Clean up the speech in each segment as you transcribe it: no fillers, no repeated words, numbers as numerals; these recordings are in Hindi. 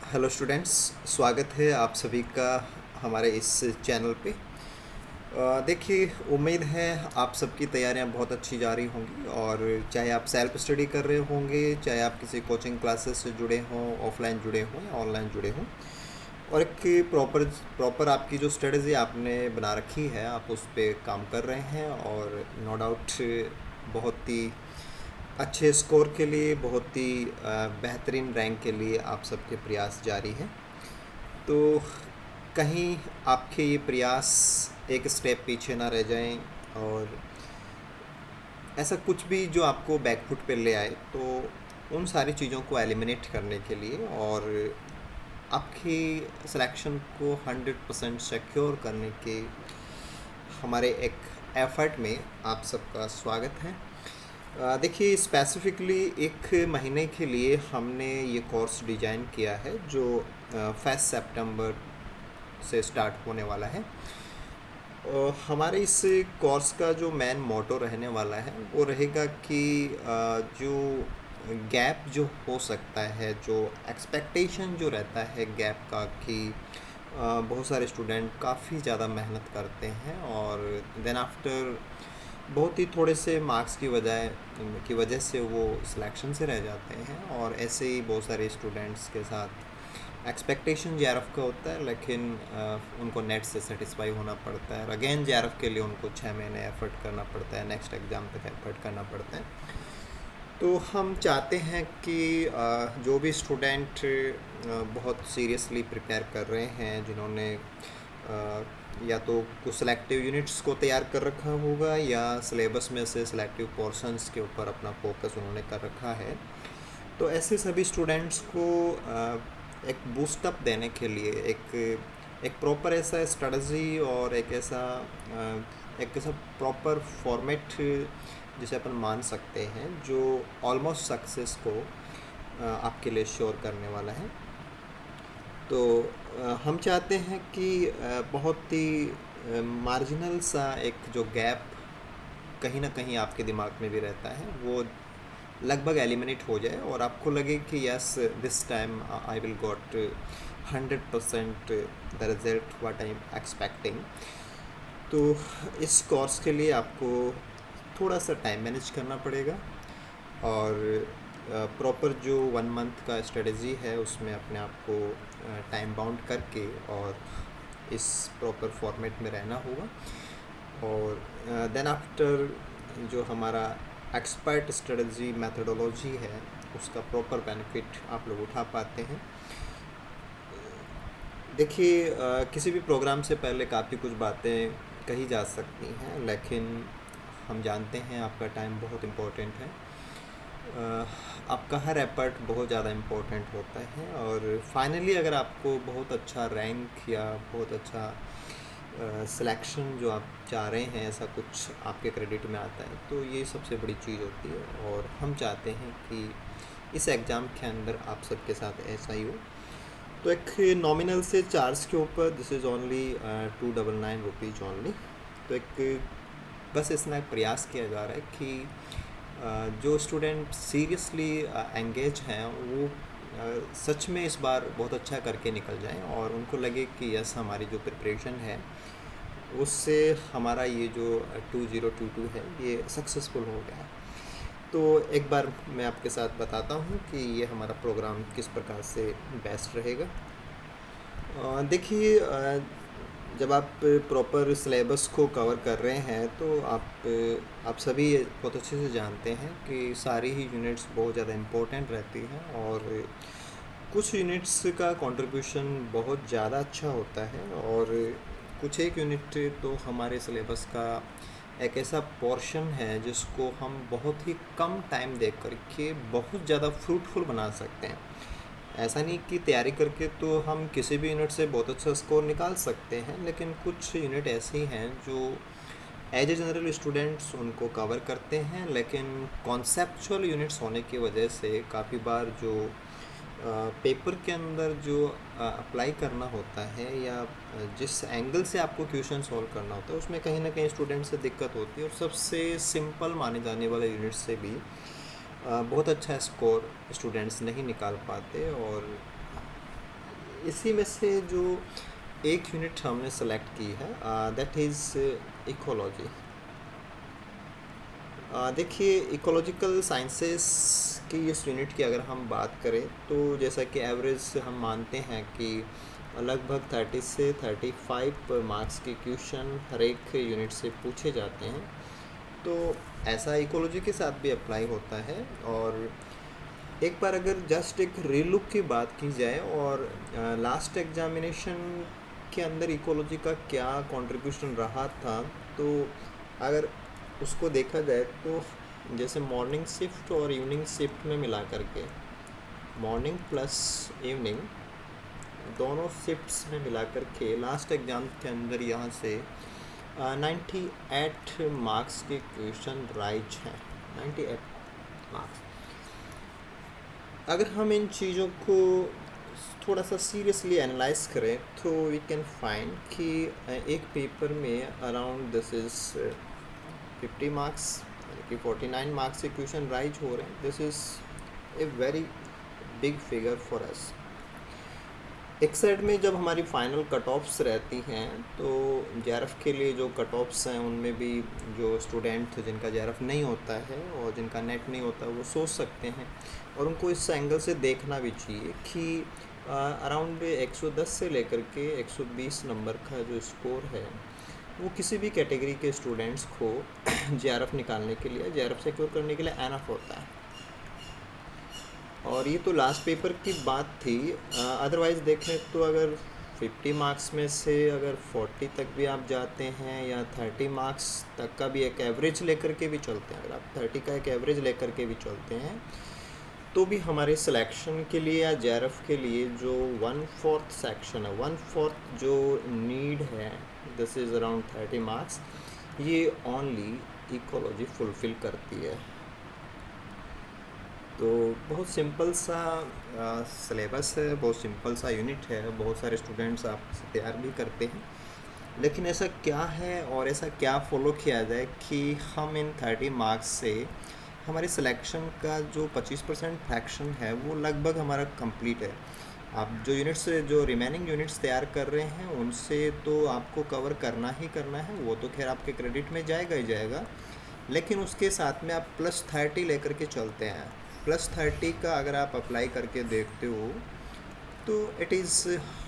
हेलो स्टूडेंट्स, स्वागत है आप सभी का हमारे इस चैनल पे। देखिए, उम्मीद है आप सबकी तैयारियां बहुत अच्छी जा रही होंगी। और चाहे आप सेल्फ स्टडी कर रहे होंगे, चाहे आप किसी कोचिंग क्लासेस से जुड़े हों, ऑफलाइन जुड़े हों या ऑनलाइन जुड़े हों, और एक प्रॉपर प्रॉपर आपकी जो स्ट्रेटजी आपने बना रखी है, आप उस पर काम कर रहे हैं। और नो डाउट बहुत ही अच्छे स्कोर के लिए, बहुत ही बेहतरीन रैंक के लिए आप सबके प्रयास जारी हैं। तो कहीं आपके ये प्रयास एक स्टेप पीछे ना रह जाएं, और ऐसा कुछ भी जो आपको बैकफुट पे ले आए, तो उन सारी चीज़ों को एलिमिनेट करने के लिए और आपकी सिलेक्शन को 100% सिक्योर करने के हमारे एक एफर्ट में आप सबका स्वागत है। देखिए, स्पेसिफिकली एक महीने के लिए हमने ये कोर्स डिज़ाइन किया है जो 1 सितंबर से स्टार्ट होने वाला है। हमारे इस कोर्स का जो मेन मोटो रहने वाला है वो रहेगा कि जो गैप जो हो सकता है, जो एक्सपेक्टेशन जो रहता है गैप का, कि बहुत सारे स्टूडेंट काफ़ी ज़्यादा मेहनत करते हैं और देन आफ्टर बहुत ही थोड़े से मार्क्स की वजह से वो सिलेक्शन से रह जाते हैं। और ऐसे ही बहुत सारे स्टूडेंट्स के साथ एक्सपेक्टेशन जेआरएफ का होता है, लेकिन उनको नेट से सेटिस्फाई होना पड़ता है। अगेन जेआरएफ के लिए उनको 6 महीने एफर्ट करना पड़ता है, नेक्स्ट एग्ज़ाम तक एफर्ट करना पड़ता है। तो हम चाहते हैं कि जो भी स्टूडेंट बहुत सीरियसली प्रिपेयर कर रहे हैं, जिन्होंने या तो कुछ सेलेक्टिव यूनिट्स को तैयार कर रखा होगा या सिलेबस में से सेलेक्टिव पोर्शंस के ऊपर अपना फोकस उन्होंने कर रखा है, तो ऐसे सभी स्टूडेंट्स को एक बूस्टअप देने के लिए एक प्रॉपर ऐसा स्ट्रेटजी और एक ऐसा प्रॉपर फॉर्मेट जिसे अपन मान सकते हैं, जो ऑलमोस्ट सक्सेस को आपके लिए श्योर करने वाला है। तो हम चाहते हैं कि बहुत ही मार्जिनल सा एक जो गैप कहीं ना कहीं आपके दिमाग में भी रहता है, वो लगभग एलिमिनेट हो जाए और आपको लगे कि yes, this time I will got 100% the result what I am expecting. तो इस कोर्स के लिए आपको थोड़ा सा टाइम मैनेज करना पड़ेगा और प्रॉपर जो 1 मंथ का स्ट्रेटजी है उसमें अपने आप को टाइम बाउंड करके और इस प्रॉपर फॉर्मेट में रहना होगा। और देन आफ्टर जो हमारा एक्सपर्ट स्ट्रेटजी मेथडोलॉजी है, उसका प्रॉपर बेनिफिट आप लोग उठा पाते हैं। देखिए, किसी भी प्रोग्राम से पहले काफ़ी कुछ बातें कही जा सकती हैं, लेकिन हम जानते हैं आपका टाइम बहुत इम्पोर्टेंट है। आपका हर एफर्ट बहुत ज़्यादा इम्पोर्टेंट होता है। और फाइनली अगर आपको बहुत अच्छा रैंक या बहुत अच्छा सिलेक्शन जो आप चाह रहे हैं, ऐसा कुछ आपके क्रेडिट में आता है, तो ये सबसे बड़ी चीज़ होती है। और हम चाहते हैं कि इस एग्ज़ाम के अंदर आप सबके साथ ऐसा ही हो। तो एक नॉमिनल से चार्ज के ऊपर this is only 299 rupees only. तो एक बस इतना प्रयास किया जा रहा है कि जो स्टूडेंट सीरियसली एंगेज हैं, वो सच में इस बार बहुत अच्छा करके निकल जाएं और उनको लगे कि यस, हमारी जो प्रिपरेशन है उससे हमारा ये जो 2022 है ये सक्सेसफुल हो गया है। तो एक बार मैं आपके साथ बताता हूँ कि ये हमारा प्रोग्राम किस प्रकार से बेस्ट रहेगा। देखिए, जब आप प्रॉपर सिलेबस को कवर कर रहे हैं, तो आप सभी बहुत अच्छे से जानते हैं कि सारी ही यूनिट्स बहुत ज़्यादा इम्पोर्टेंट रहती हैं और कुछ यूनिट्स का कंट्रीब्यूशन बहुत ज़्यादा अच्छा होता है और कुछ एक यूनिट तो हमारे सिलेबस का एक ऐसा पोर्शन है जिसको हम बहुत ही कम टाइम दे करके बहुत ज़्यादा फ्रूटफुल बना सकते हैं। ऐसा नहीं कि तैयारी करके तो हम किसी भी यूनिट से बहुत अच्छा स्कोर निकाल सकते हैं, लेकिन कुछ यूनिट ऐसी हैं जो एज ए जनरल स्टूडेंट्स उनको कवर करते हैं, लेकिन कॉन्सेप्चुअल यूनिट्स होने की वजह से काफ़ी बार जो पेपर के अंदर जो अप्लाई करना होता है या जिस एंगल से आपको क्वेश्चन सॉल्व करना होता है, उसमें कहीं ना कहीं स्टूडेंट से दिक्कत होती है। और सबसे सिंपल माने जाने वाले यूनिट से भी बहुत अच्छा स्कोर स्टूडेंट्स नहीं निकाल पाते। और इसी में से जो एक यूनिट हमने सेलेक्ट की है दैट इज़ इकोलॉजी। देखिए इकोलॉजिकल साइंसेस की इस यूनिट की अगर हम बात करें तो जैसा कि एवरेज हम मानते हैं कि लगभग 30 से 35 मार्क्स के क्वेश्चन हर एक यूनिट से पूछे जाते हैं। तो ऐसा इकोलॉजी के साथ भी अप्लाई होता है। और एक बार अगर जस्ट एक रीलुक की बात की जाए और लास्ट एग्जामिनेशन के अंदर इकोलॉजी का क्या कंट्रीब्यूशन रहा था, तो अगर उसको देखा जाए तो जैसे मॉर्निंग शिफ्ट और इवनिंग शिफ्ट में मिला करके, मॉर्निंग प्लस इवनिंग दोनों शिफ्ट्स में मिला करके लास्ट एग्ज़ाम के अंदर यहाँ से 98 मार्क्स के क्वेश्चन राइट हैं। 98 मार्क्स। अगर हम इन चीज़ों को थोड़ा सा सीरियसली एनालाइज करें तो वी कैन फाइंड कि एक पेपर में अराउंड दिस इज़ 50 मार्क्स, यानी कि 49 मार्क्स के क्वेश्चन राइज हो रहे हैं। This is a very big figure for us. एक साइड में जब हमारी फाइनल कट ऑफ्स रहती हैं तो जेआरएफ के लिए जो कट ऑफ्स हैं उनमें भी जो स्टूडेंट जिनका जेआरएफ नहीं होता है और जिनका नेट नहीं होता वो सोच सकते हैं, और उनको इस एंगल से देखना भी चाहिए कि अराउंड 110 से लेकर के 120 नंबर का जो स्कोर है वो किसी भी कैटेगरी के स्टूडेंट्स को जेआरएफ निकालने के लिए, जेआरएफ सिक्योर करने के लिए एनफ होता है। और ये तो लास्ट पेपर की बात थी। अदरवाइज़ देखें तो अगर 50 मार्क्स में से अगर 40 तक भी आप जाते हैं या 30 मार्क्स तक का भी एक एवरेज लेकर के भी चलते हैं, अगर आप 30 का एक एवरेज लेकर के भी चलते हैं तो भी हमारे सिलेक्शन के लिए या जेआरएफ के लिए जो 1/4 सेक्शन है, 1/4 जो नीड है, दिस इज़ अराउंड 30 मार्क्स, ये ओनली इकोलॉजी फुलफ़िल करती है। तो बहुत सिंपल सा सिलेबस है, बहुत सिंपल सा यूनिट है, बहुत सारे स्टूडेंट्स आप तैयार भी करते हैं। लेकिन ऐसा क्या है और ऐसा क्या फॉलो किया जाए कि हम इन 30 मार्क्स से हमारे सिलेक्शन का जो 25% फ्रैक्शन है वो लगभग हमारा कंप्लीट है। आप जो यूनिट्स, जो रिमेनिंग यूनिट्स तैयार कर रहे हैं उनसे तो आपको कवर करना ही करना है, वो तो खैर आपके क्रेडिट में जाएगा ही जाएगा, लेकिन उसके साथ में आप +30 लेकर के चलते हैं। +30 का अगर आप अप्लाई करके देखते हो तो it is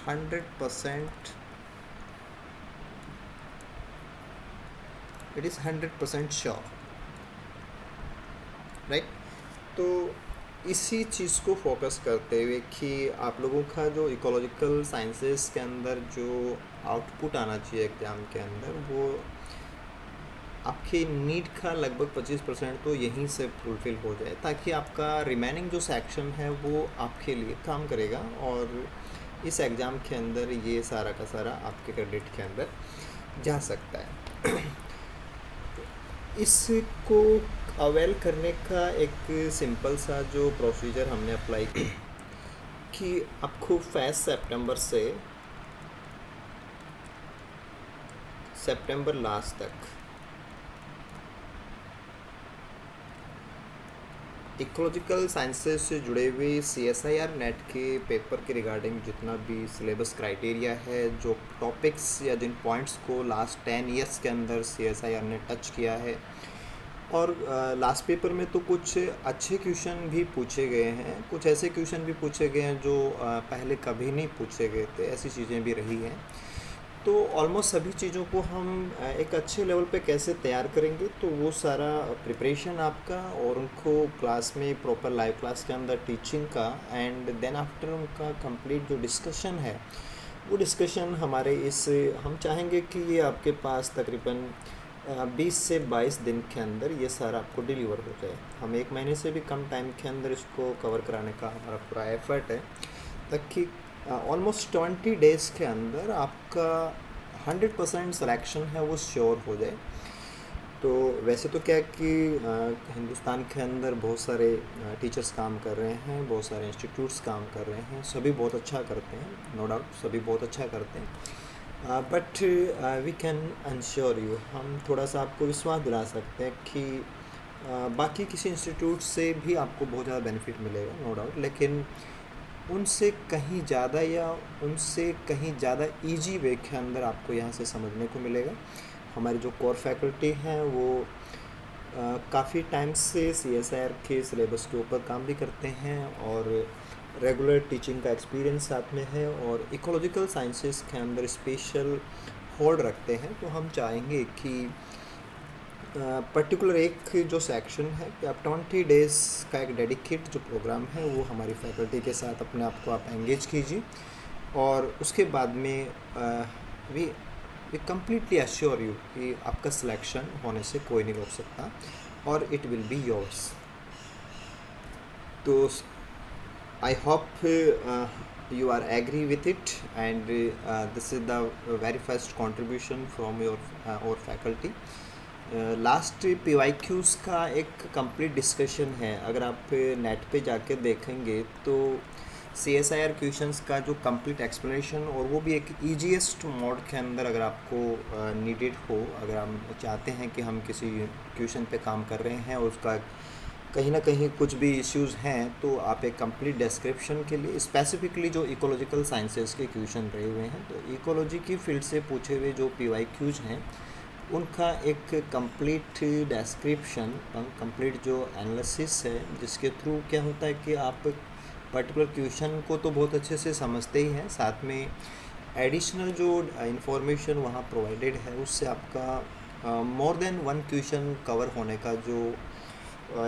100%, it is 100% sure, right. तो इसी चीज़ को फोकस करते हुए कि आप लोगों का जो इकोलॉजिकल साइंसेस के अंदर जो आउटपुट आना चाहिए एग्ज़ाम के अंदर, वो आपके नीट का लगभग 25% तो यहीं से फुलफ़िल हो जाए, ताकि आपका रिमेनिंग जो सेक्शन है वो आपके लिए काम करेगा और इस एग्ज़ाम के अंदर ये सारा का सारा आपके क्रेडिट के अंदर जा सकता है। इसको अवेल करने का एक सिंपल सा जो प्रोसीजर हमने अप्लाई किया कि आपको 1 सितंबर से सितंबर लास्ट तक इकोलॉजिकल साइंसेस से जुड़े हुए CSIR नेट के पेपर के रिगार्डिंग जितना भी सिलेबस क्राइटेरिया है, जो टॉपिक्स या जिन पॉइंट्स को लास्ट 10 ईयर्स के अंदर CSIR ने टच किया है, और लास्ट पेपर में तो कुछ अच्छे क्वेश्चन भी पूछे गए हैं, कुछ ऐसे क्वेश्चन भी पूछे गए हैं जो पहले कभी नहीं पूछे गए थे, ऐसी चीज़ें भी रही हैं। तो ऑलमोस्ट सभी चीज़ों को हम एक अच्छे लेवल पे कैसे तैयार करेंगे, तो वो सारा प्रिपरेशन आपका और उनको क्लास में प्रॉपर लाइव क्लास के अंदर टीचिंग का, एंड देन आफ्टर उनका कंप्लीट जो डिस्कशन है वो डिस्कशन हमारे इस, हम चाहेंगे कि ये आपके पास तकरीबन 20 से 22 दिन के अंदर ये सारा आपको डिलीवर हो जाए। हम 1 महीने से भी कम टाइम के अंदर इसको कवर कराने का हमारा पूरा एफर्ट है, ताकि ऑलमोस्ट 20 डेज़ के अंदर आपका 100% सिलेक्शन है वो श्योर हो जाए। तो वैसे तो क्या है कि हिंदुस्तान के अंदर बहुत सारे टीचर्स काम कर रहे हैं, बहुत सारे इंस्टीट्यूट्स काम कर रहे हैं, सभी बहुत अच्छा करते हैं, नो डाउट सभी बहुत अच्छा करते हैं, but we can ensure you, हम थोड़ा सा आपको विश्वास दिला सकते हैं कि बाकी किसी इंस्टीट्यूट से भी आपको बहुत ज़्यादा बेनिफिट मिलेगा, नो डाउट, लेकिन उनसे कहीं ज़्यादा या उनसे कहीं ज़्यादा इजी वे के अंदर आपको यहाँ से समझने को मिलेगा। हमारी जो कोर फैकल्टी हैं वो काफ़ी टाइम से CSIR के सिलेबस के ऊपर काम भी करते हैं और रेगुलर टीचिंग का एक्सपीरियंस साथ में है और इकोलॉजिकल साइंसेस के अंदर स्पेशल होल्ड रखते हैं। तो हम चाहेंगे कि पर्टिकुलर एक जो सेक्शन है कि आप 20 डेज़ का एक डेडिकेट जो प्रोग्राम है वो हमारी फैकल्टी के साथ अपने आप को आप एंगेज कीजिए और उसके बाद में वी कम्प्लीटली एश्योर यू कि आपका सिलेक्शन होने से कोई नहीं रोक सकता और इट विल बी योर्स। तो I hope you are agree with it, and this is the very first contribution from your our faculty. Last PYQs का एक कंप्लीट डिस्कशन है, अगर आप नेट पे जाके देखेंगे तो CSIR क्वेश्चंस का जो कंप्लीट एक्सप्लेनेशन और वो भी एक ईजीएस्ट मोड के अंदर अगर आपको नीडेड हो, अगर हम चाहते हैं कि हम किसी क्वेश्चन पे काम कर रहे हैं और उसका कहीं ना कहीं कुछ भी इश्यूज़ हैं तो आप एक कंप्लीट डिस्क्रिप्शन के लिए स्पेसिफिकली जो इकोलॉजिकल साइंसेस के क्वेश्चन रहे हुए हैं तो इकोलॉजी की फील्ड से पूछे हुए जो PYQs हैं उनका एक कंप्लीट डिस्क्रिप्शन, कंप्लीट जो एनालिसिस है जिसके थ्रू क्या होता है कि आप पर्टिकुलर क्वेश्चन को तो बहुत अच्छे से समझते ही हैं, साथ में एडिशनल जो इंफॉर्मेशन वहाँ प्रोवाइडेड है उससे आपका more than one question cover होने का जो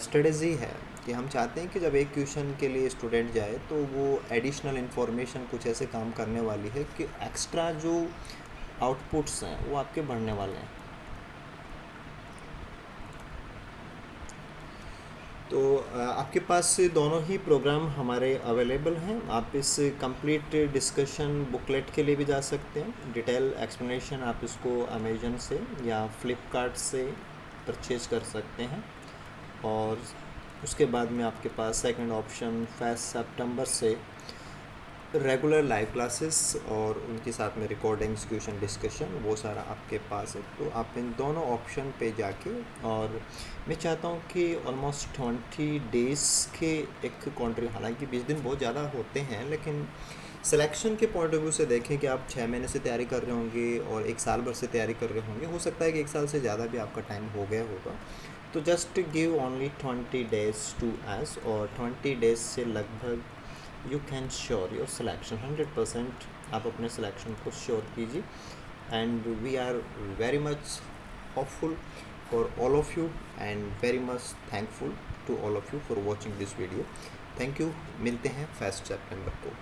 स्ट्रेटजी है कि हम चाहते हैं कि जब एक क्वेश्चन के लिए स्टूडेंट जाए तो वो एडिशनल इन्फॉर्मेशन कुछ ऐसे काम करने वाली है कि एक्स्ट्रा जो आउटपुट्स हैं वो आपके बढ़ने वाले हैं। तो आपके पास दोनों ही प्रोग्राम हमारे अवेलेबल हैं। आप इस कंप्लीट डिस्कशन बुकलेट के लिए भी जा सकते हैं। डिटेल एक्सप्लेनेशन आप इसको अमेजन से या फ्लिपकार्ट से परचेज कर सकते हैं और उसके बाद में आपके पास सेकंड ऑप्शन 1 सितंबर से रेगुलर लाइव क्लासेस और उनके साथ में रिकॉर्डिंग्स, क्वेश्चन डिस्कशन, वो सारा आपके पास है। तो आप इन दोनों ऑप्शन पे जाके, और मैं चाहता हूँ कि ऑलमोस्ट 20 डेज़ के एक कॉन्ट्री, हालांकि 20 दिन बहुत ज़्यादा होते हैं लेकिन सिलेक्शन के पॉइंट ऑफ व्यू से देखें कि आप 6 महीने से तैयारी कर रहे होंगे और 1 साल भर से तैयारी कर रहे होंगे, हो सकता है कि 1 साल से ज़्यादा भी आपका टाइम हो गया होगा। तो just give only 20 days to us और 20 डेज़ से लगभग you can sure your selection 100%। आप अपने सिलेक्शन को श्योर कीजिए and we are very much hopeful for all of you and very much thankful to all of you for watching this video. Thank you. मिलते हैं 1 सितंबर को।